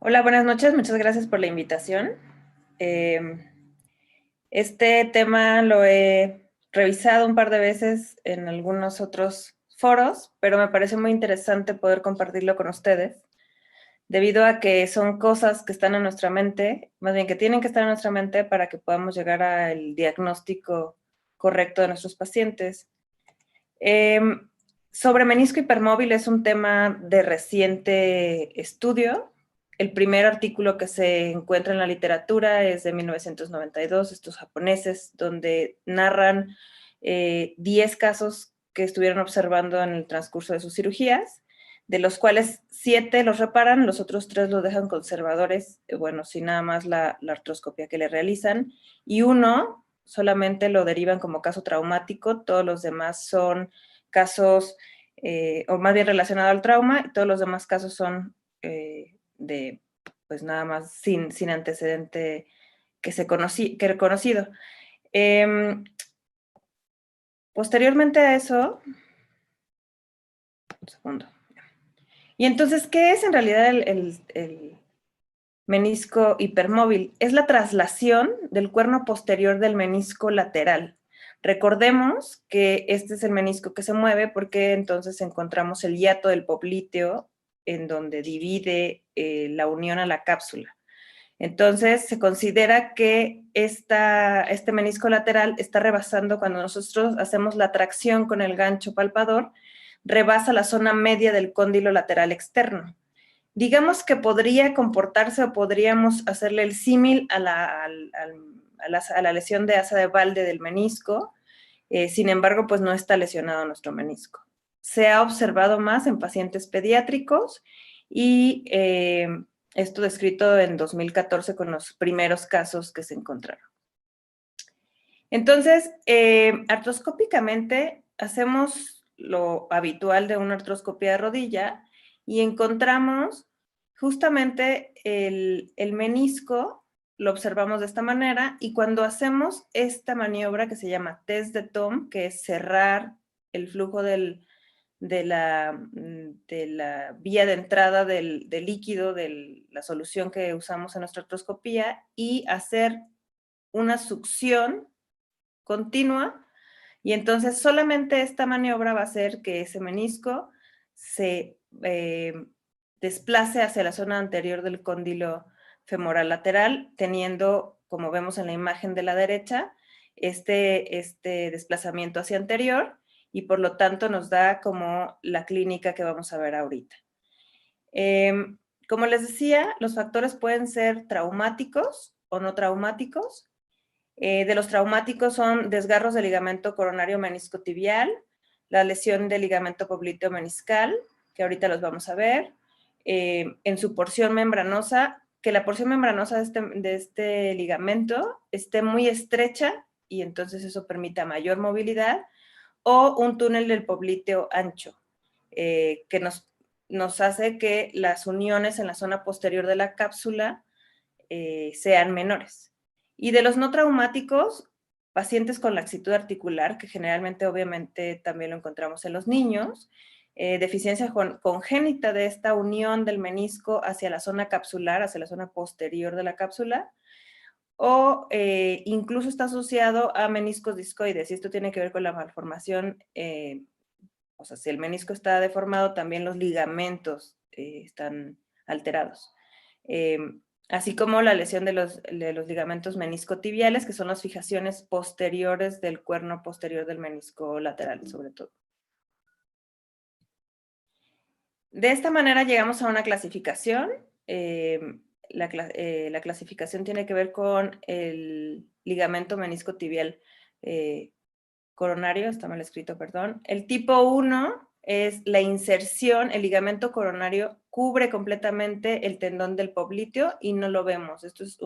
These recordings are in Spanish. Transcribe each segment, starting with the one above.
Hola, buenas noches. Muchas gracias por la invitación. Eh, este tema lo he revisado un par de veces en algunos otros foros, pero me parece muy interesante poder compartirlo con ustedes, debido a que son cosas que están en nuestra mente, más bien que tienen que estar en nuestra mente para que podamos llegar al diagnóstico correcto de nuestros pacientes. Eh, Sobre menisco hipermóvil es un tema de reciente estudio. El primer artículo que se encuentra en la literatura es de 1992, estos japoneses, donde narran 10 casos que estuvieron observando en el transcurso de sus cirugías, de los cuales 7 los reparan, los otros 3 los dejan conservadores, bueno, sin nada más la artroscopia que le realizan, y uno solamente lo derivan como caso traumático, todos los demás son casos, o más bien relacionado al trauma, y todos los demás casos son de, pues nada más sin antecedente que reconocido. Posteriormente a eso, un segundo. Y entonces, ¿qué es en realidad el menisco hipermóvil? Es la traslación del cuerno posterior del menisco lateral. Recordemos que este es el menisco que se mueve porque entonces encontramos el hiato del popliteo en donde divide la unión a la cápsula. Entonces, se considera que este menisco lateral está rebasando cuando nosotros hacemos la tracción con el gancho palpador, rebasa la zona media del cóndilo lateral externo. Digamos que podría comportarse o podríamos hacerle el símil a la lesión de asa de Valde del menisco, sin embargo, pues no está lesionado nuestro menisco. Se ha observado más en pacientes pediátricos y esto descrito en 2014 con los primeros casos que se encontraron. Entonces, artroscópicamente hacemos lo habitual de una artroscopia de rodilla y encontramos justamente el menisco, lo observamos de esta manera, y cuando hacemos esta maniobra que se llama test de Thom, que es cerrar el flujo de la vía de entrada del líquido, de la solución que usamos en nuestra artroscopía, y hacer una succión continua, y entonces solamente esta maniobra va a hacer que ese menisco se desplace hacia la zona anterior del cóndilo femoral lateral, teniendo, como vemos en la imagen de la derecha, este desplazamiento hacia anterior, y por lo tanto nos da como la clínica que vamos a ver ahorita. Como les decía, los factores pueden ser traumáticos o no traumáticos. De los traumáticos son desgarros del ligamento coronario meniscotibial, la lesión del ligamento popliteo meniscal, que ahorita los vamos a ver, en su porción membranosa, que la porción membranosa de este ligamento esté muy estrecha y entonces eso permita mayor movilidad, o un túnel del popliteo ancho, que nos hace que las uniones en la zona posterior de la cápsula sean menores. Y de los no traumáticos, pacientes con laxitud articular, que generalmente obviamente también lo encontramos en los niños, deficiencia congénita de esta unión del menisco hacia la zona capsular, hacia la zona posterior de la cápsula, o incluso está asociado a meniscos discoides, y esto tiene que ver con la malformación, o sea, si el menisco está deformado, también los ligamentos están alterados. Así como la lesión de los ligamentos meniscotibiales, que son las fijaciones posteriores del cuerno posterior del menisco lateral, sobre todo. De esta manera llegamos a una clasificación. La clasificación tiene que ver con el ligamento meniscotibial coronario, está mal escrito, perdón. El tipo 1 es la inserción, el ligamento coronario cubre completamente el tendón del popliteo y no lo vemos. Esto es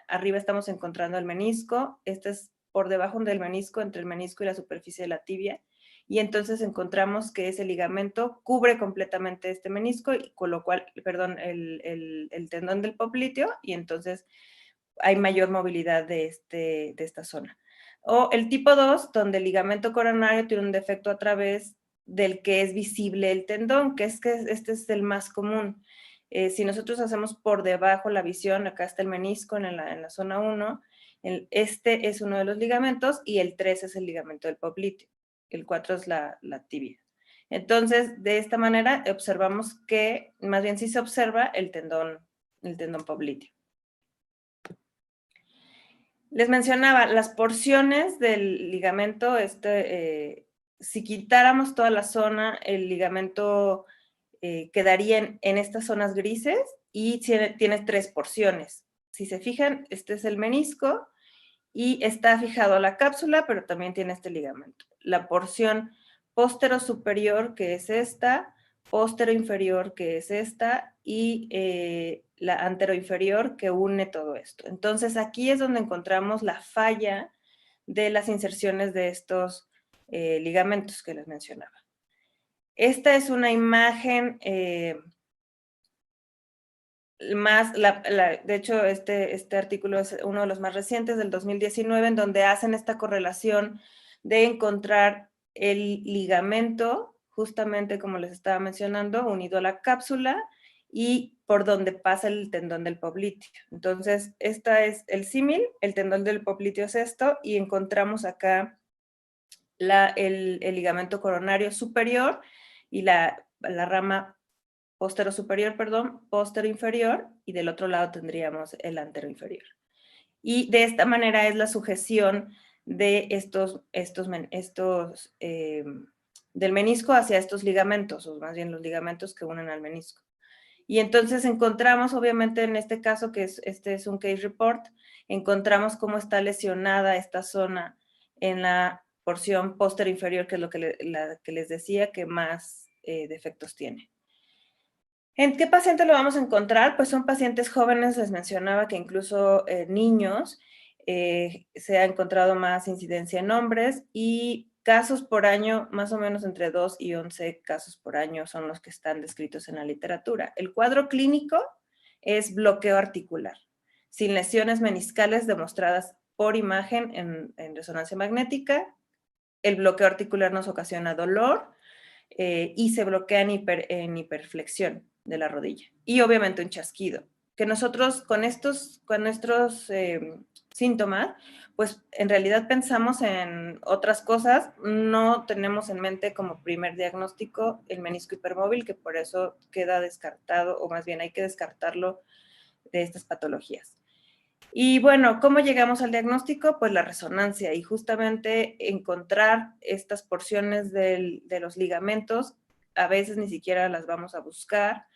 arriba estamos encontrando el menisco, este es por debajo del menisco, entre el menisco y la superficie de la tibia, y entonces encontramos que ese ligamento cubre completamente este menisco, y con lo cual, perdón, el tendón del popliteo, y entonces hay mayor movilidad de esta zona. O el tipo 2, donde el ligamento coronario tiene un defecto a través del que es visible el tendón, que este es el más común. Si nosotros hacemos por debajo la visión, acá está el menisco en la zona 1, este es uno de los ligamentos y el 3 es el ligamento del popliteo, el 4 es la tibia. Entonces, de esta manera observamos que, más bien sí se observa el tendón popliteo. Les mencionaba, las porciones del ligamento, si quitáramos toda la zona, el ligamento quedaría en estas zonas grises y tiene 3 porciones. Si se fijan, este es el menisco y está fijado a la cápsula, pero también tiene este ligamento. La porción póstero superior, que es esta, póstero inferior, que es esta, y la antero inferior, que une todo esto. Entonces, aquí es donde encontramos la falla de las inserciones de estos ligamentos que les mencionaba. Esta es una imagen de hecho, este artículo es uno de los más recientes, del 2019, en donde hacen esta correlación de encontrar el ligamento, justamente como les estaba mencionando, unido a la cápsula y por donde pasa el tendón del popliteo. Entonces, esta es el símil, el tendón del popliteo es esto, y encontramos acá el ligamento coronario superior y la rama póstero superior, perdón, póstero inferior, y del otro lado tendríamos el antero inferior. Y de esta manera es la sujeción de del menisco hacia estos ligamentos, o más bien los ligamentos que unen al menisco. Y entonces encontramos, obviamente en este caso, que este es un case report, encontramos cómo está lesionada esta zona en la porción póstero inferior, que es lo que les decía que más defectos tiene. ¿En qué paciente lo vamos a encontrar? Pues son pacientes jóvenes, les mencionaba que incluso niños, se ha encontrado más incidencia en hombres y casos por año, más o menos entre 2 y 11 casos por año son los que están descritos en la literatura. El cuadro clínico es bloqueo articular, sin lesiones meniscales demostradas por imagen en resonancia magnética. El bloqueo articular nos ocasiona dolor y se bloquea en hiperflexión de la rodilla. Y obviamente un chasquido. Que nosotros con nuestros síntomas, pues en realidad pensamos en otras cosas, no tenemos en mente como primer diagnóstico el menisco hipermóvil, que por eso queda descartado, o más bien hay que descartarlo de estas patologías. Y bueno, ¿cómo llegamos al diagnóstico? Pues la resonancia y justamente encontrar estas porciones de los ligamentos, a veces ni siquiera las vamos a buscar,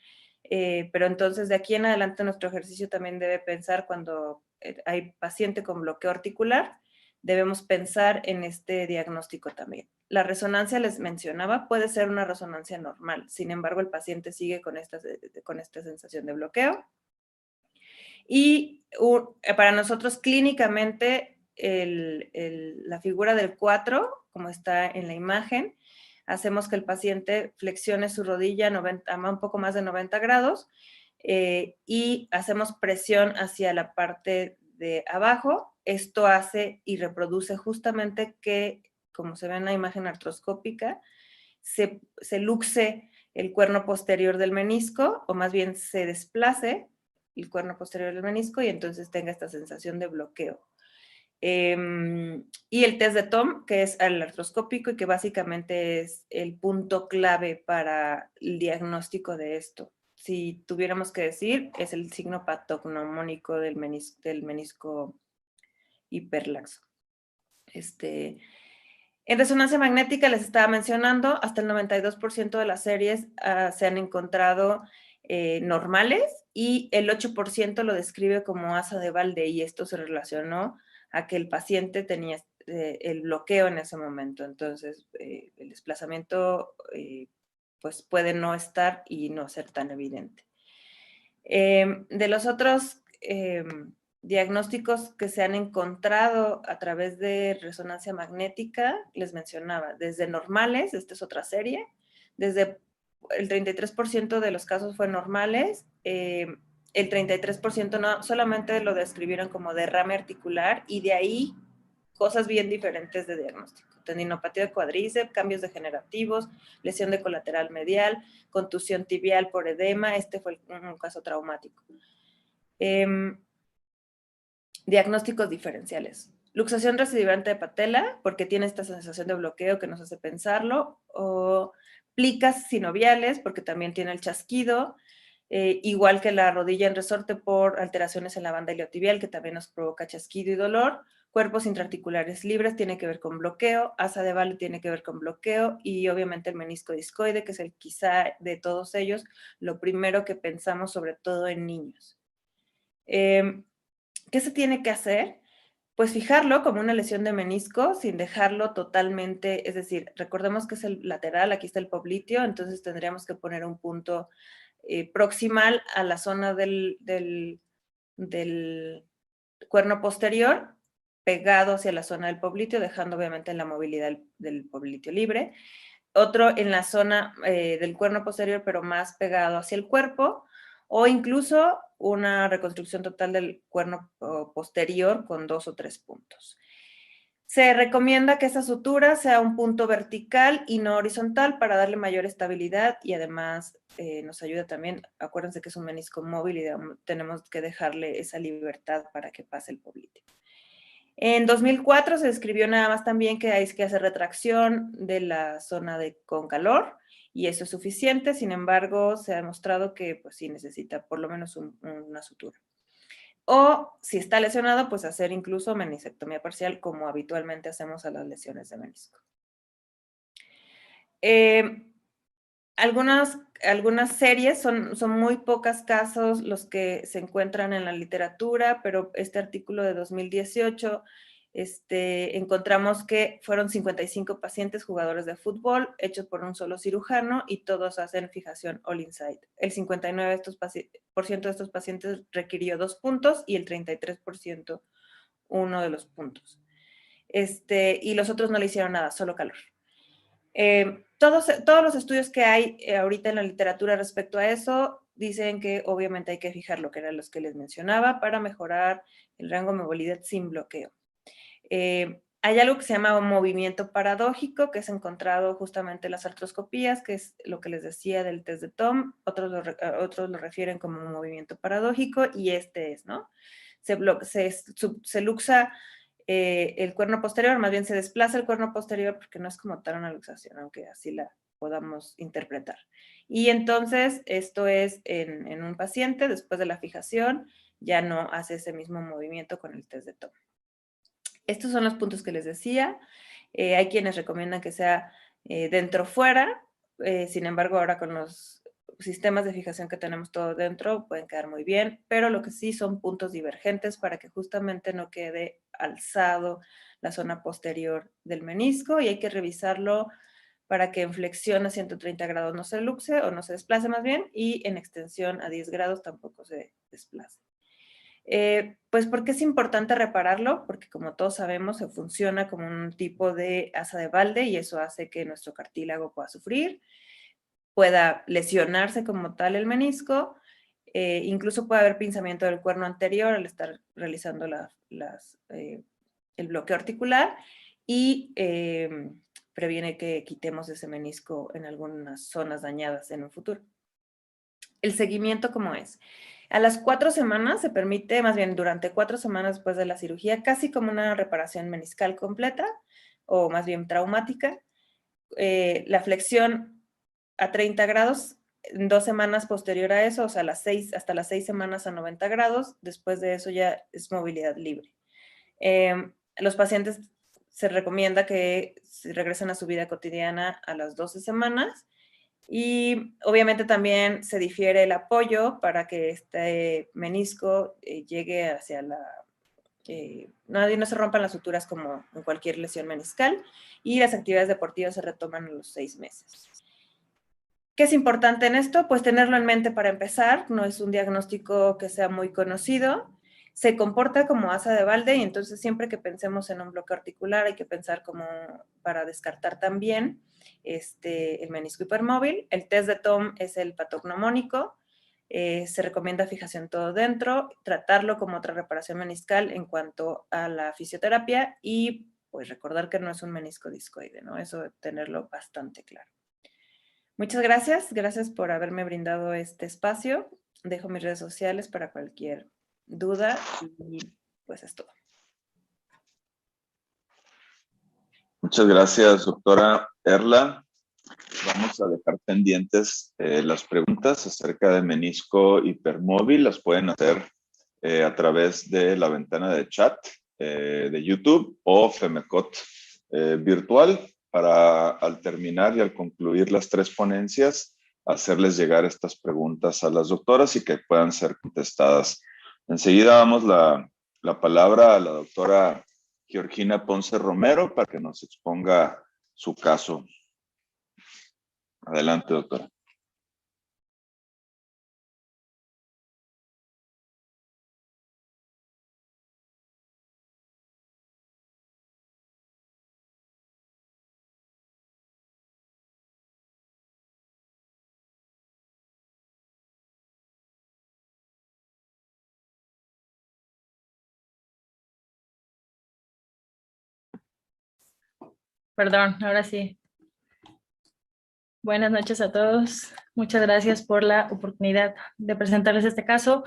pero entonces de aquí en adelante nuestro ejercicio también debe pensar cuando hay paciente con bloqueo articular, debemos pensar en este diagnóstico también. La resonancia, les mencionaba, puede ser una resonancia normal, sin embargo el paciente sigue con esta sensación de bloqueo. Y para nosotros clínicamente la figura del 4, como está en la imagen, hacemos que el paciente flexione su rodilla a un poco más de 90 grados y hacemos presión hacia la parte de abajo. Esto hace y reproduce justamente que, como se ve en la imagen artroscópica, se luxe el cuerno posterior del menisco, o más bien se desplace el cuerno posterior del menisco y entonces tenga esta sensación de bloqueo. Y el test de Tom, que es el artroscópico y que básicamente es el punto clave para el diagnóstico de esto. Si tuviéramos que decir, es el signo patognomónico del menisco hiperlaxo. En resonancia magnética les estaba mencionando, hasta el 92% de las series se han encontrado normales y el 8% lo describe como asa de Valde y esto se relacionó a que el paciente tenía el bloqueo en ese momento. Entonces, el desplazamiento pues puede no estar y no ser tan evidente. De los otros diagnósticos que se han encontrado a través de resonancia magnética, les mencionaba, desde normales, esta es otra serie, desde el 33% de los casos fue normales, el 33% no, solamente lo describieron como derrame articular y de ahí cosas bien diferentes de diagnóstico. Tendinopatía de cuádriceps, cambios degenerativos, lesión de colateral medial, contusión tibial por edema, este fue un caso traumático. Diagnósticos diferenciales. Luxación recidivante de patela, porque tiene esta sensación de bloqueo que nos hace pensarlo, o plicas sinoviales, porque también tiene el chasquido, igual que la rodilla en resorte por alteraciones en la banda iliotibial, que también nos provoca chasquido y dolor. Cuerpos intraarticulares libres tiene que ver con bloqueo, asa de Valle tiene que ver con bloqueo, y obviamente el menisco discoide, que es el quizá de todos ellos, lo primero que pensamos sobre todo en niños. ¿Qué se tiene que hacer? Pues fijarlo como una lesión de menisco sin dejarlo totalmente, es decir, recordemos que es el lateral, aquí está el popliteo, entonces tendríamos que poner un punto proximal a la zona del cuerno posterior, pegado hacia la zona del popliteo, dejando obviamente la movilidad del popliteo libre. Otro en la zona del cuerno posterior, pero más pegado hacia el cuerpo, o incluso una reconstrucción total del cuerno posterior con 2 o 3 puntos. Se recomienda que esa sutura sea un punto vertical y no horizontal para darle mayor estabilidad y además nos ayuda también, acuérdense que es un menisco móvil y tenemos que dejarle esa libertad para que pase el popliteo. En 2004 se describió nada más también que hay que hacer retracción de la zona con calor y eso es suficiente, sin embargo se ha demostrado que pues sí necesita por lo menos una sutura. O si está lesionado, pues hacer incluso meniscectomía parcial como habitualmente hacemos a las lesiones de menisco. Algunas series, son muy pocos casos los que se encuentran en la literatura, pero este artículo de 2018 encontramos que fueron 55 pacientes jugadores de fútbol hechos por un solo cirujano y todos hacen fijación all inside. El 59% de estos pacientes requirió 2 puntos y el 33% uno de los puntos. Y los otros no le hicieron nada, solo calor. Todos los estudios que hay ahorita en la literatura respecto a eso dicen que obviamente hay que fijar lo que eran los que les mencionaba para mejorar el rango de movilidad sin bloqueo. Hay algo que se llama movimiento paradójico, que es encontrado justamente en las artroscopías, que es lo que les decía del test de Tom, otros lo refieren como movimiento paradójico, y es, ¿no? Se luxa el cuerno posterior, más bien se desplaza el cuerno posterior porque no es como tal una luxación, aunque así la podamos interpretar. Y entonces esto es en un paciente, después de la fijación, ya no hace ese mismo movimiento con el test de Tom. Estos son los puntos que les decía. Hay quienes recomiendan que sea dentro-fuera, sin embargo, ahora con los sistemas de fijación que tenemos todo dentro pueden quedar muy bien, pero lo que sí son puntos divergentes para que justamente no quede alzado la zona posterior del menisco y hay que revisarlo para que en flexión a 130 grados no se luxe o no se desplace más bien y en extensión a 10 grados tampoco se desplace. Pues, ¿por qué es importante repararlo? Porque como todos sabemos, se funciona como un tipo de asa de balde y eso hace que nuestro cartílago pueda sufrir, pueda lesionarse como tal el menisco, incluso puede haber pinzamiento del cuerno anterior al estar realizando el bloqueo articular y previene que quitemos ese menisco en algunas zonas dañadas en un futuro. El seguimiento, ¿cómo es? A las 4 semanas se permite, más bien durante 4 semanas después de la cirugía, casi como una reparación meniscal completa, o más bien traumática. La flexión a 30 grados, en 2 semanas posterior a eso, o sea, hasta las 6 semanas a 90 grados, después de eso ya es movilidad libre. Los pacientes se recomienda que regresen a su vida cotidiana a las 12 semanas, y obviamente también se difiere el apoyo para que este menisco llegue hacia no se rompan las suturas como en cualquier lesión meniscal y las actividades deportivas se retoman a los 6 meses. ¿Qué es importante en esto? Pues tenerlo en mente para empezar, no es un diagnóstico que sea muy conocido, se comporta como asa de balde y entonces siempre que pensemos en un bloqueo articular hay que pensar como para descartar también el menisco hipermóvil. El test de Tom es el patognomónico, se recomienda fijación todo dentro, tratarlo como otra reparación meniscal en cuanto a la fisioterapia y pues recordar que no es un menisco discoide, ¿no? Eso tenerlo bastante claro. Muchas gracias por haberme brindado este espacio. Dejo mis redes sociales para cualquier duda y pues es todo. Muchas gracias, doctora Erla. Vamos a dejar pendientes las preguntas acerca de menisco hipermóvil. Las pueden hacer a través de la ventana de chat de YouTube o FEMECOT virtual para al terminar y al concluir las 3 ponencias hacerles llegar estas preguntas a las doctoras y que puedan ser contestadas. Enseguida damos la palabra a la doctora Georgina Ponce Romero para que nos exponga su caso. Adelante, doctora. Perdón, ahora sí. Buenas noches a todos. Muchas gracias por la oportunidad de presentarles este caso.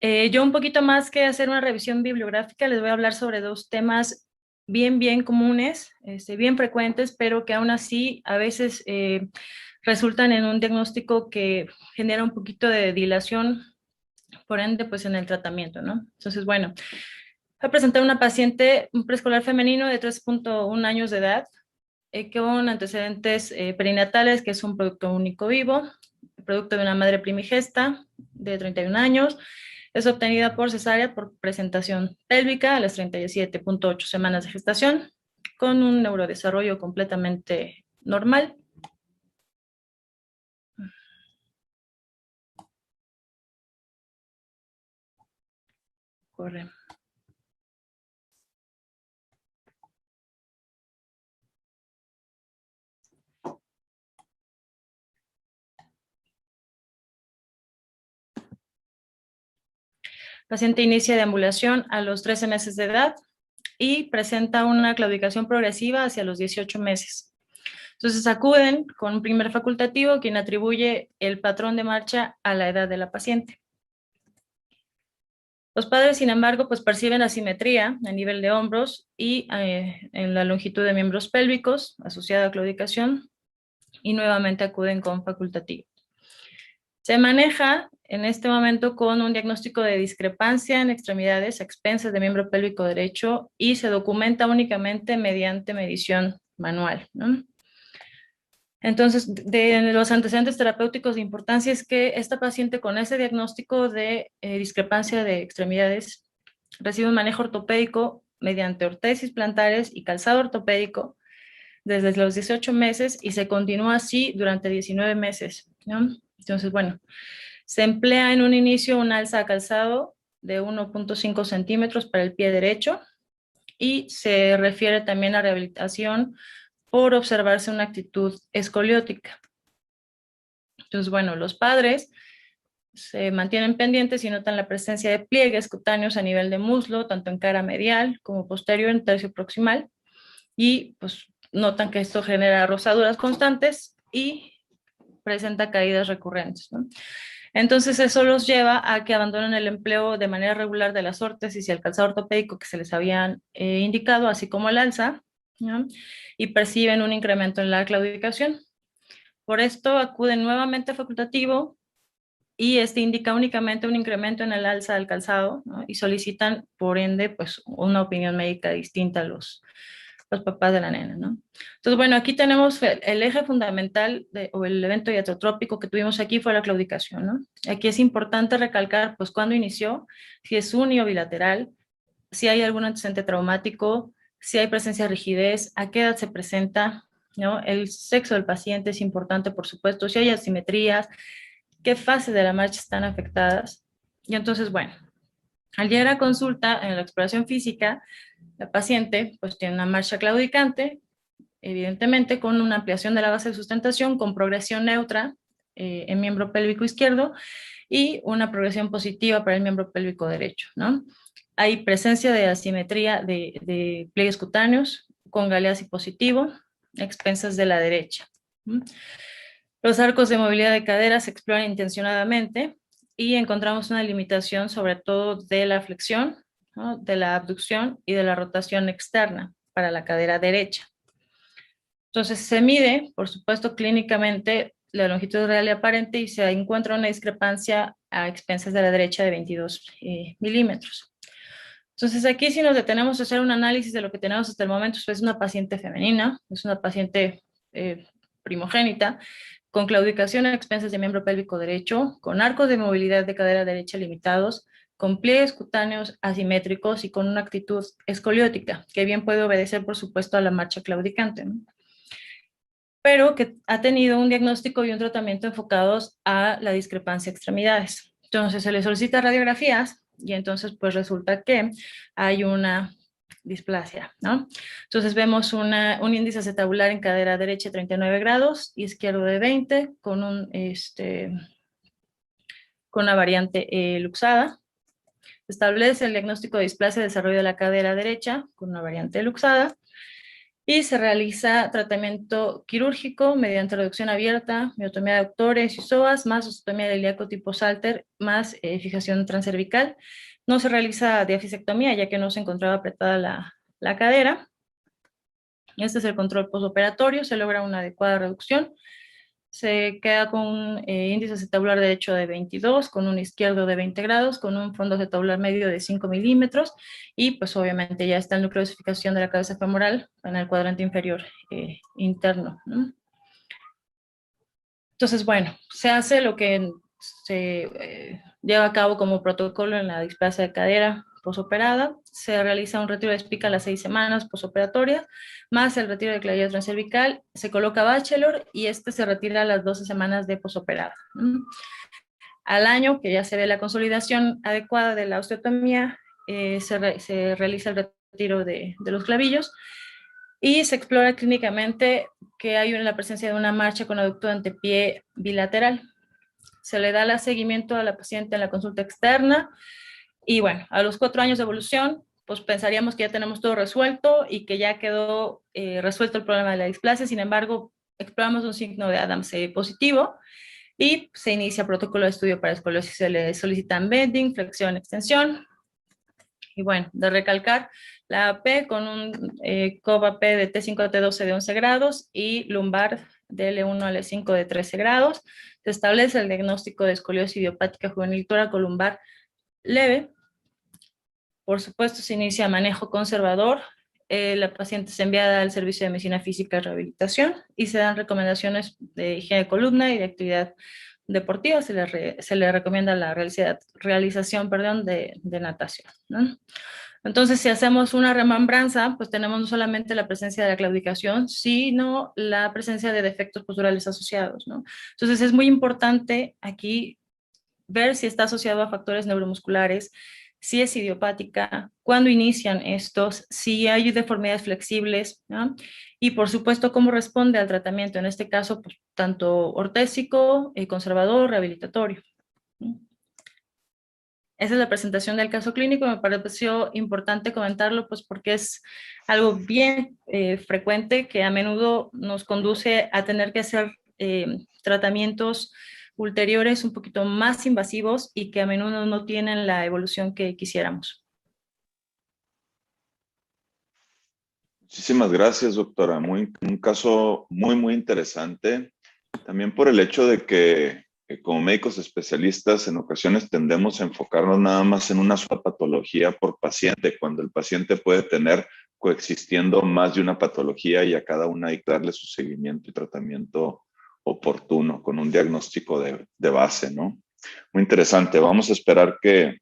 Yo un poquito más que hacer una revisión bibliográfica, les voy a hablar sobre 2 temas bien comunes, bien frecuentes, pero que aún así a veces resultan en un diagnóstico que genera un poquito de dilación, por ende, pues en el tratamiento, ¿no? Entonces, bueno, voy a presentar una paciente, un preescolar femenino de 3.1 años de edad, con antecedentes perinatales, que es un producto único vivo, producto de una madre primigesta de 31 años, es obtenida por cesárea por presentación pélvica a las 37.8 semanas de gestación, con un neurodesarrollo completamente normal. Corre. Paciente inicia deambulación a los 13 meses de edad y presenta una claudicación progresiva hacia los 18 meses. Entonces acuden con un primer facultativo quien atribuye el patrón de marcha a la edad de la paciente. Los padres, sin embargo, pues perciben asimetría a nivel de hombros y en la longitud de miembros pélvicos asociada a claudicación y nuevamente acuden con facultativo. Se maneja en este momento con un diagnóstico de discrepancia en extremidades a expensas de miembro pélvico derecho y se documenta únicamente mediante medición manual, ¿no? Entonces, de los antecedentes terapéuticos de importancia es que esta paciente con ese diagnóstico de discrepancia de extremidades recibe un manejo ortopédico mediante ortesis plantares y calzado ortopédico desde los 18 meses y se continúa así durante 19 meses, ¿no? Entonces, bueno, se emplea en un inicio un alza a calzado de 1.5 centímetros para el pie derecho y se refiere también a rehabilitación por observarse una actitud escoliótica. Entonces, bueno, los padres se mantienen pendientes y notan la presencia de pliegues cutáneos a nivel de muslo, tanto en cara medial como posterior en tercio proximal, y pues notan que esto genera rosaduras constantes y presenta caídas recurrentes, ¿no? Entonces eso los lleva a que abandonen el empleo de manera regular de las órtesis y el calzado ortopédico que se les habían indicado, así como el alza, ¿no? Y perciben un incremento en la claudicación. Por esto acuden nuevamente a facultativo y este indica únicamente un incremento en el alza del calzado, ¿no? Y solicitan, por ende, pues una opinión médica distinta a los papás de la nena, ¿no? Entonces, bueno, aquí tenemos el eje fundamental o el evento iatrotrópico que tuvimos aquí fue la claudicación, ¿no? Aquí es importante recalcar, pues, cuándo inició, si es uni o bilateral, si hay algún antecedente traumático, si hay presencia de rigidez, a qué edad se presenta, ¿no? El sexo del paciente es importante, por supuesto, si hay asimetrías, qué fases de la marcha están afectadas. Y entonces, bueno, al llegar a consulta en la exploración física, la paciente pues tiene una marcha claudicante, evidentemente con una ampliación de la base de sustentación con progresión neutra en miembro pélvico izquierdo y una progresión positiva para el miembro pélvico derecho, ¿no? Hay presencia de asimetría de pliegues cutáneos con Galeazzi positivo, a expensas de la derecha. Los arcos de movilidad de cadera se exploran intencionadamente y encontramos una limitación sobre todo de la flexión, ¿no?, de la abducción y de la rotación externa para la cadera derecha. Entonces se mide, por supuesto, clínicamente la longitud real y aparente y se encuentra una discrepancia a expensas de la derecha de 22 milímetros. Entonces aquí si nos detenemos a hacer un análisis de lo que tenemos hasta el momento, pues es una paciente femenina, es una paciente primogénita, con claudicación a expensas de miembro pélvico derecho, con arcos de movilidad de cadera derecha limitados, con pliegues cutáneos asimétricos y con una actitud escoliótica, que bien puede obedecer, por supuesto, a la marcha claudicante, ¿no?, pero que ha tenido un diagnóstico y un tratamiento enfocados a la discrepancia de extremidades. Entonces se le solicita radiografías y entonces pues resulta que hay una displasia, ¿no? Entonces vemos un índice acetabular en cadera derecha de 39 grados y izquierdo de 20 con con una variante luxada. Se establece el diagnóstico de displasia de desarrollo de la cadera derecha con una variante luxada. Y se realiza tratamiento quirúrgico mediante reducción abierta, miotomía de aductores y psoas, más osteotomía del ilíaco tipo Salter, más fijación transcervical. No se realiza diafisectomía, ya que no se encontraba apretada la cadera. Este es el control postoperatorio, se logra una adecuada reducción. Se queda con un índice acetabular derecho de 22, con un izquierdo de 20 grados, con un fondo acetabular medio de 5 milímetros, y pues obviamente ya está el núcleo de osificación de la cabeza femoral en el cuadrante inferior interno, ¿no? Entonces, bueno, se hace lo que se lleva a cabo como protocolo en la displasia de cadera posoperada. Se realiza un retiro de espica a las 6 semanas posoperatorias, más el retiro de clavija transcervical. Se coloca bachelor y este se retira a las 12 semanas de posoperada. Al año, que ya se ve la consolidación adecuada de la osteotomía, se realiza el retiro de los clavillos y se explora clínicamente que hay la presencia de una marcha con aducto antepié bilateral. Se le da el seguimiento a la paciente en la consulta externa y bueno, a los 4 años de evolución, pues pensaríamos que ya tenemos todo resuelto y que ya quedó resuelto el problema de la displasia. Sin embargo, exploramos un signo de Adams positivo y se inicia protocolo de estudio para escoliosis. Se le solicitan bending, flexión, extensión. Y bueno, de recalcar, la AP con un COV-AP de T5 a T12 de 11 grados y lumbar de L1 a L5 de 13 grados. Se establece el diagnóstico de escoliosis idiopática juvenil toracolumbar leve. Por supuesto, se inicia manejo conservador. La paciente es enviada al servicio de medicina física y rehabilitación y se dan recomendaciones de higiene de columna y de actividad deportiva. Se le recomienda la realización de natación, ¿no? Entonces, si hacemos una remembranza, pues tenemos no solamente la presencia de la claudicación, sino la presencia de defectos posturales asociados, ¿no? Entonces, es muy importante aquí ver si está asociado a factores neuromusculares, si es idiopática, cuándo inician estos, si hay deformidades flexibles, ¿no? Y por supuesto, cómo responde al tratamiento, en este caso, pues, tanto ortésico, conservador, rehabilitatorio, ¿no? Esa es la presentación del caso clínico. Me pareció importante comentarlo, pues porque es algo bien frecuente que a menudo nos conduce a tener que hacer tratamientos ulteriores un poquito más invasivos y que a menudo no tienen la evolución que quisiéramos. Muchísimas gracias, doctora. Un caso muy interesante. También por el hecho de que como médicos especialistas en ocasiones tendemos a enfocarnos nada más en una sola patología por paciente, cuando el paciente puede tener coexistiendo más de una patología y a cada una hay que darle su seguimiento y tratamiento oportuno con un diagnóstico de base, ¿no? Muy interesante. Vamos a esperar que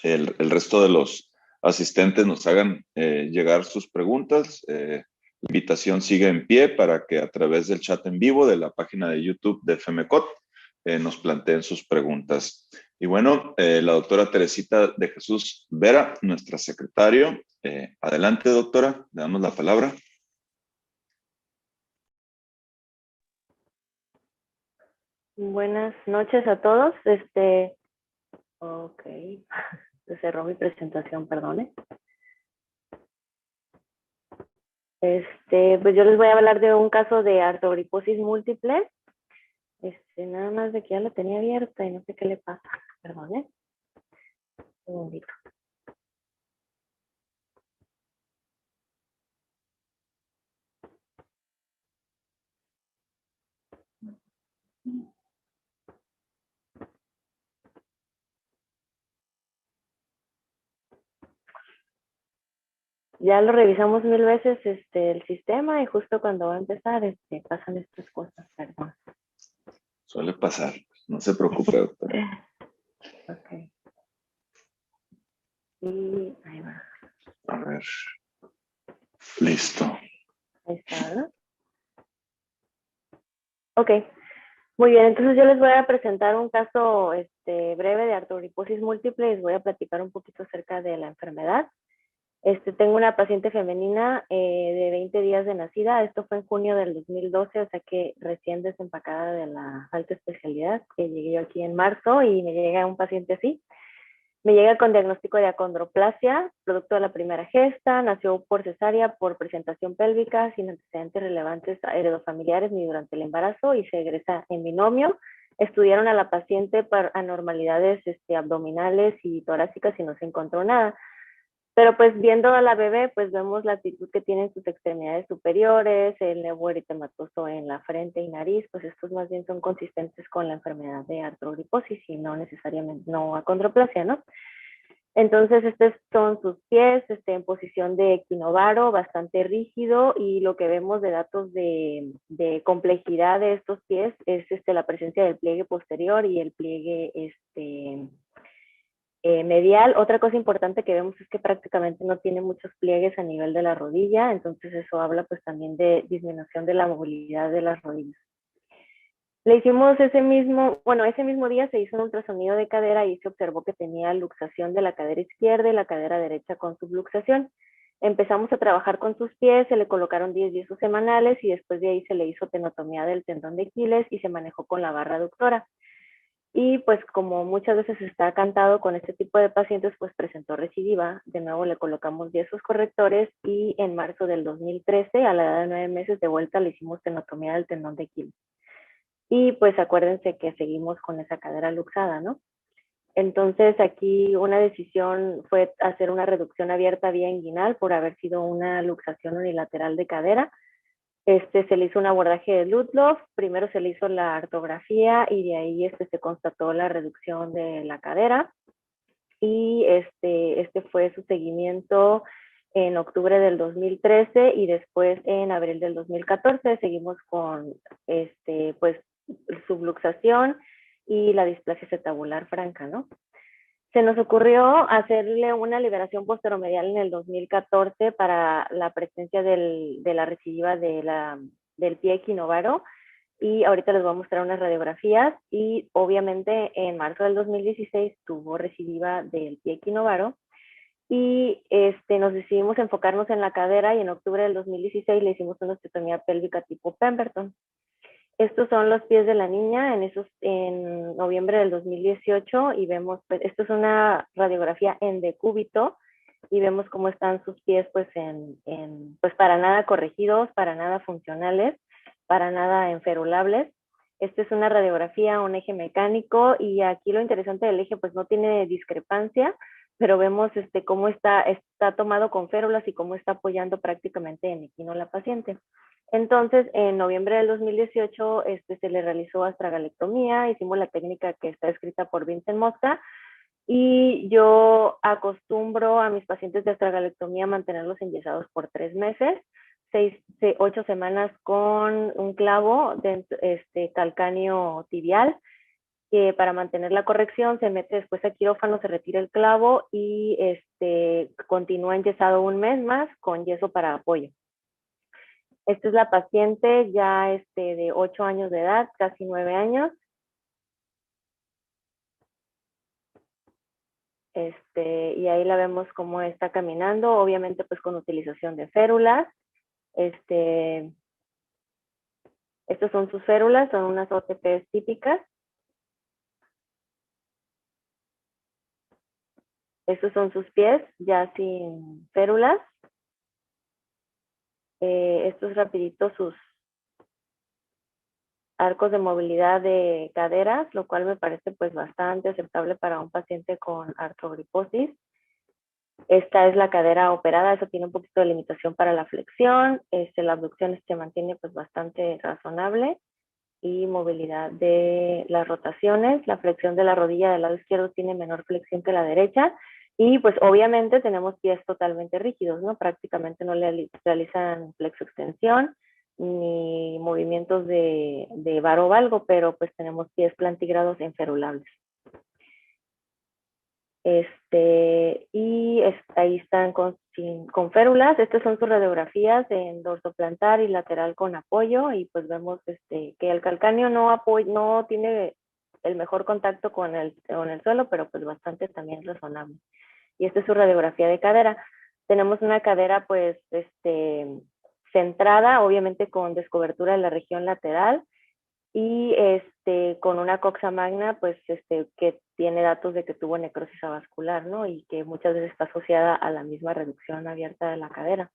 el resto de los asistentes nos hagan llegar sus preguntas. La invitación sigue en pie para que a través del chat en vivo de la página de YouTube de FEMECOT nos planteen sus preguntas. Y bueno, la doctora Teresita de Jesús Vera, nuestra secretario. Adelante, doctora, le damos la palabra. Buenas noches a todos. Ok. Se cerró mi presentación, perdone. Pues yo les voy a hablar de un caso de artrogriposis múltiple. Nada más de que ya la tenía abierta y no sé qué le pasa. Perdón, un segundito. Ya lo revisamos 1000 veces el sistema y justo cuando va a empezar pasan estas cosas, perdón. Suele pasar, no se preocupe, doctora. Ok. Y ahí va. A ver. Listo. Ahí está, ¿no? Ok. Muy bien, entonces yo les voy a presentar un caso breve de artrogriposis múltiple y les voy a platicar un poquito acerca de la enfermedad. Tengo una paciente femenina de 20 días de nacida. Esto fue en junio del 2012, o sea que recién desempacada de la alta especialidad, que llegué yo aquí en marzo y me llega un paciente así. Me llega con diagnóstico de acondroplasia, producto de la primera gesta, nació por cesárea, por presentación pélvica, sin antecedentes relevantes heredofamiliares ni durante el embarazo y se egresa en binomio. Estudiaron a la paciente para anormalidades abdominales y torácicas y no se encontró nada. Pero pues viendo a la bebé, pues vemos la actitud que tienen sus extremidades superiores, el nevo eritematoso en la frente y nariz, pues estos más bien son consistentes con la enfermedad de artrogriposis y no necesariamente, no acondroplasia, ¿no? Entonces, estos son sus pies, en posición de equinovaro, bastante rígido, y lo que vemos de datos de complejidad de estos pies es la presencia del pliegue posterior y el pliegue medial. Otra cosa importante que vemos es que prácticamente no tiene muchos pliegues a nivel de la rodilla, entonces eso habla pues también de disminución de la movilidad de las rodillas. Le hicimos ese mismo día se hizo un ultrasonido de cadera y se observó que tenía luxación de la cadera izquierda y la cadera derecha con subluxación. Empezamos a trabajar con sus pies, se le colocaron 10 yesos semanales y después de ahí se le hizo tenotomía del tendón de Aquiles y se manejó con la barra aductora. Y pues como muchas veces está cantado con este tipo de pacientes, pues presentó recidiva. De nuevo le colocamos yesos correctores y en marzo del 2013, a la edad de 9 meses, de vuelta le hicimos tenotomía del tendón de Aquiles. Y pues acuérdense que seguimos con esa cadera luxada, ¿no? Entonces aquí una decisión fue hacer una reducción abierta vía inguinal por haber sido una luxación unilateral de cadera. Se le hizo un abordaje de Ludlow, primero se le hizo la artrografía y de ahí se constató la reducción de la cadera y este fue su seguimiento en octubre del 2013 y después en abril del 2014 seguimos con pues subluxación y la displasia acetabular franca, ¿no? Se nos ocurrió hacerle una liberación posteromedial en el 2014 para la presencia de la recidiva del pie equinovaro y ahorita les voy a mostrar unas radiografías y obviamente en marzo del 2016 tuvo recidiva del pie equinovaro y nos decidimos enfocarnos en la cadera y en octubre del 2016 le hicimos una osteotomía pélvica tipo Pemberton. Estos son los pies de la niña en noviembre del 2018 y vemos, pues, esto es una radiografía en decúbito y vemos cómo están sus pies pues pues para nada corregidos, para nada funcionales, para nada enferulables. Esta es una radiografía, un eje mecánico y aquí lo interesante del eje pues no tiene discrepancia, pero vemos cómo está tomado con férulas y cómo está apoyando prácticamente en equino la paciente. Entonces, en noviembre del 2018 se le realizó astragalectomía, hicimos la técnica que está escrita por Vincent Mosca y yo acostumbro a mis pacientes de astragalectomía mantenerlos enyesados por 3 meses, 8 semanas con un clavo de calcáneo tibial, que para mantener la corrección se mete después a quirófano, se retira el clavo y continúa enyesado un mes más con yeso para apoyo. Esta es la paciente ya de 8 años de edad, casi 9 años. Y ahí la vemos cómo está caminando, obviamente pues con utilización de férulas. Estas son sus férulas, son unas OTPs típicas. Estos son sus pies, ya sin férulas. Estos rapiditos sus arcos de movilidad de caderas, lo cual me parece pues bastante aceptable para un paciente con artrogriposis. Esta es la cadera operada, eso tiene un poquito de limitación para la flexión, la abducción se mantiene pues bastante razonable y movilidad de las rotaciones. La flexión de la rodilla del lado izquierdo tiene menor flexión que la derecha y pues obviamente tenemos pies totalmente rígidos, ¿no? Prácticamente no le realizan flexo-extensión ni movimientos de varo-valgo, pero pues tenemos pies plantígrados enferulables. Ahí están con férulas. Estas son sus radiografías en dorso plantar y lateral con apoyo, y pues vemos que el calcáneo no tiene el mejor contacto con el suelo, pero pues bastante también razonable. Y esta es su radiografía de cadera. Tenemos una cadera pues centrada, obviamente con descobertura de la región lateral, y con una coxa magna, pues que tiene datos de que tuvo necrosis avascular, ¿no? Y que muchas veces está asociada a la misma reducción abierta de la cadera.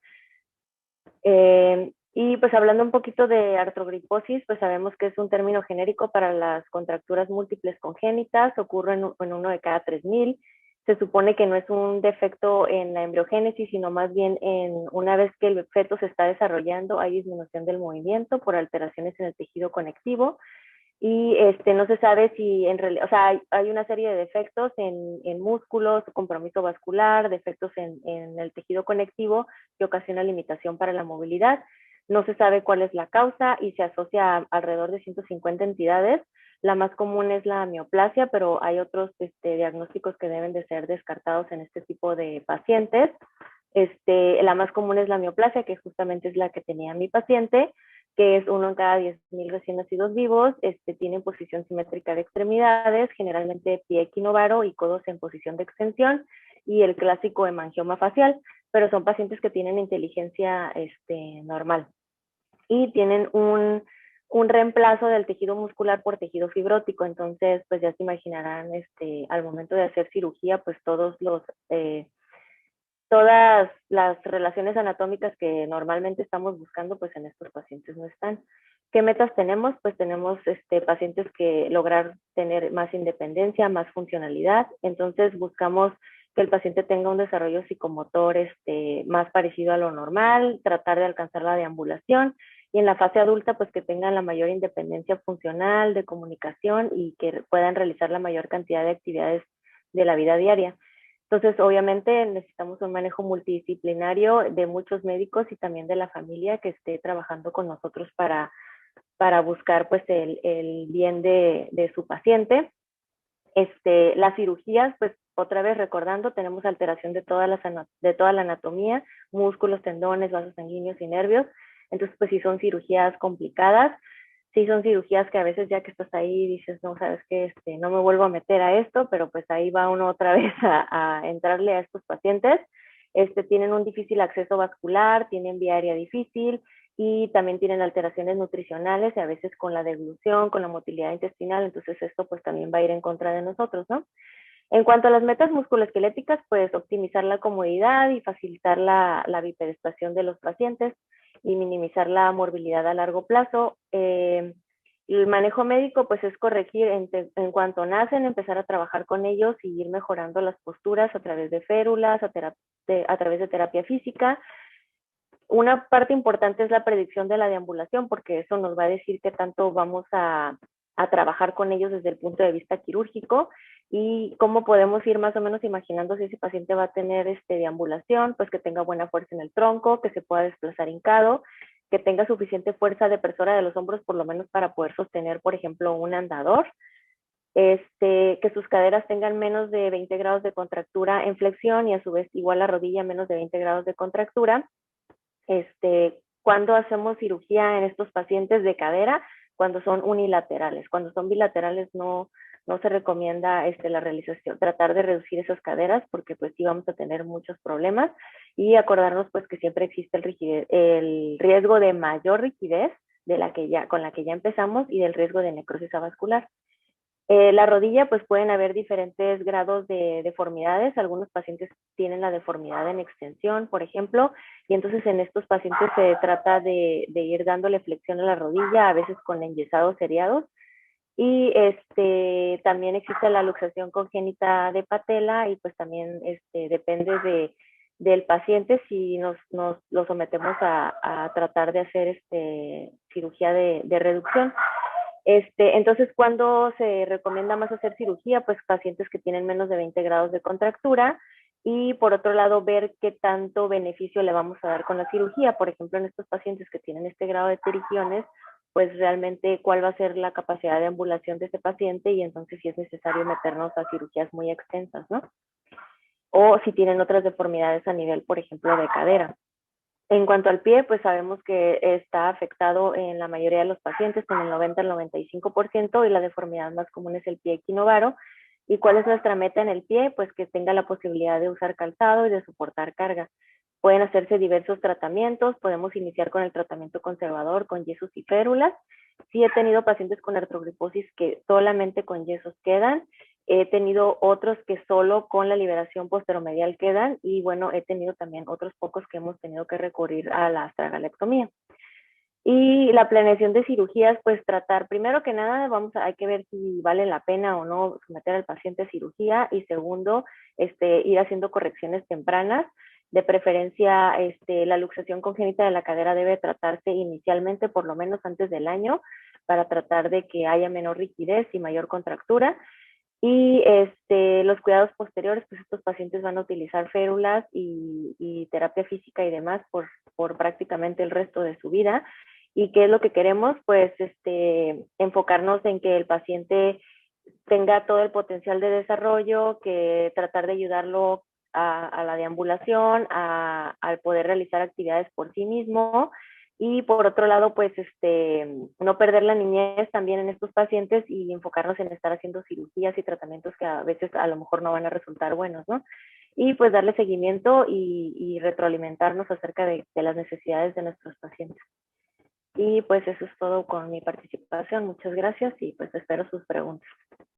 Y pues hablando un poquito de artrogriposis, pues sabemos que es un término genérico para las contracturas múltiples congénitas, ocurre en 1 de cada 3,000. Se supone que no es un defecto en la embriogénesis, sino más bien una vez que el feto se está desarrollando, hay disminución del movimiento por alteraciones en el tejido conectivo. Y no se sabe si en realidad, o sea, hay una serie de defectos en músculos, compromiso vascular, defectos en el tejido conectivo que ocasiona limitación para la movilidad. No se sabe cuál es la causa y se asocia a alrededor de 150 entidades. La más común es la mioplasia, pero hay otros diagnósticos que deben de ser descartados en este tipo de pacientes. La más común es la mioplasia, que justamente es la que tenía mi paciente, que es 1 en cada 10,000 recién nacidos vivos. Tienen posición simétrica de extremidades, generalmente pie equinovaro y codos en posición de extensión, y el clásico hemangioma facial, pero son pacientes que tienen inteligencia normal y tienen un reemplazo del tejido muscular por tejido fibrótico. Entonces pues ya se imaginarán, al momento de hacer cirugía, pues todas las relaciones anatómicas que normalmente estamos buscando, pues en estos pacientes no están. ¿Qué metas tenemos? Pues tenemos pacientes que lograr tener más independencia, más funcionalidad. Entonces buscamos que el paciente tenga un desarrollo psicomotor más parecido a lo normal, tratar de alcanzar la deambulación, y en la fase adulta pues que tengan la mayor independencia funcional, de comunicación, y que puedan realizar la mayor cantidad de actividades de la vida diaria. Entonces, obviamente necesitamos un manejo multidisciplinario de muchos médicos y también de la familia que esté trabajando con nosotros para buscar pues el bien de su paciente. Las cirugías, pues otra vez recordando, tenemos alteración de toda la anatomía, músculos, tendones, vasos sanguíneos y nervios. Entonces, pues sí son cirugías complicadas, sí son cirugías que a veces ya que estás ahí dices, no, sabes que no me vuelvo a meter a esto, pero pues ahí va uno otra vez a entrarle a estos pacientes. Tienen un difícil acceso vascular, tienen vía aérea difícil, y también tienen alteraciones nutricionales, y a veces con la deglución, con la motilidad intestinal. Entonces esto pues también va a ir en contra de nosotros, ¿no? En cuanto a las metas musculoesqueléticas, pues optimizar la comodidad y facilitar la bipedestación de los pacientes y minimizar la morbilidad a largo plazo. El manejo médico pues es corregir en cuanto nacen, empezar a trabajar con ellos y ir mejorando las posturas a través de férulas, a través de terapia física. Una parte importante es la predicción de la deambulación, porque eso nos va a decir qué tanto vamos a trabajar con ellos desde el punto de vista quirúrgico, y cómo podemos ir más o menos imaginando si ese paciente va a tener deambulación, pues que tenga buena fuerza en el tronco, que se pueda desplazar hincado, que tenga suficiente fuerza depresora de los hombros, por lo menos para poder sostener, por ejemplo, un andador, que sus caderas tengan menos de 20 grados de contractura en flexión, y a su vez igual la rodilla menos de 20 grados de contractura. Cuando hacemos cirugía en estos pacientes de cadera, cuando son unilaterales. Cuando son bilaterales no se recomienda la realización, tratar de reducir esas caderas, porque pues sí vamos a tener muchos problemas, y acordarnos pues que siempre existe el riesgo de mayor rigidez con la que ya empezamos, y del riesgo de necrosis avascular. La rodilla, pues pueden haber diferentes grados de deformidades. Algunos pacientes tienen la deformidad en extensión, por ejemplo, y entonces en estos pacientes se trata de ir dándole flexión a la rodilla, a veces con enyesados seriados. Y también existe la luxación congénita de patela y pues también depende del paciente si nos lo sometemos a tratar de hacer cirugía de reducción. Entonces, ¿cuándo se recomienda más hacer cirugía? Pues pacientes que tienen menos de 20 grados de contractura y por otro lado ver qué tanto beneficio le vamos a dar con la cirugía. Por ejemplo, en estos pacientes que tienen este grado de pterigiones, pues realmente cuál va a ser la capacidad de ambulación de ese paciente y entonces si es necesario meternos a cirugías muy extensas, ¿no? O si tienen otras deformidades a nivel, por ejemplo, de cadera. En cuanto al pie, pues sabemos que está afectado en la mayoría de los pacientes, con el 90 al 95%, y la deformidad más común es el pie equinovaro. ¿Y cuál es nuestra meta en el pie? Pues que tenga la posibilidad de usar calzado y de soportar carga. Pueden hacerse diversos tratamientos, podemos iniciar con el tratamiento conservador, con yesos y férulas. Sí he tenido pacientes con artrogriposis que solamente con yesos quedan, he tenido otros que solo con la liberación posteromedial quedan y bueno, he tenido también otros pocos que hemos tenido que recurrir a la astragalectomía. Y la planeación de cirugías, pues tratar, primero que nada, hay que ver si vale la pena o no someter al paciente a cirugía y segundo, ir haciendo correcciones tempranas. De preferencia, la luxación congénita de la cadera debe tratarse inicialmente, por lo menos antes del año, para tratar de que haya menor rigidez y mayor contractura. Y los cuidados posteriores, pues estos pacientes van a utilizar férulas y terapia física y demás por prácticamente el resto de su vida. ¿Y qué es lo que queremos? Pues enfocarnos en que el paciente tenga todo el potencial de desarrollo, que tratar de ayudarlo a la deambulación, al poder realizar actividades por sí mismo. Y por otro lado, pues no perder la niñez también en estos pacientes y enfocarnos en estar haciendo cirugías y tratamientos que a veces a lo mejor no van a resultar buenos, ¿no? Y pues darle seguimiento y retroalimentarnos acerca de las necesidades de nuestros pacientes. Y pues eso es todo con mi participación. Muchas gracias y pues espero sus preguntas.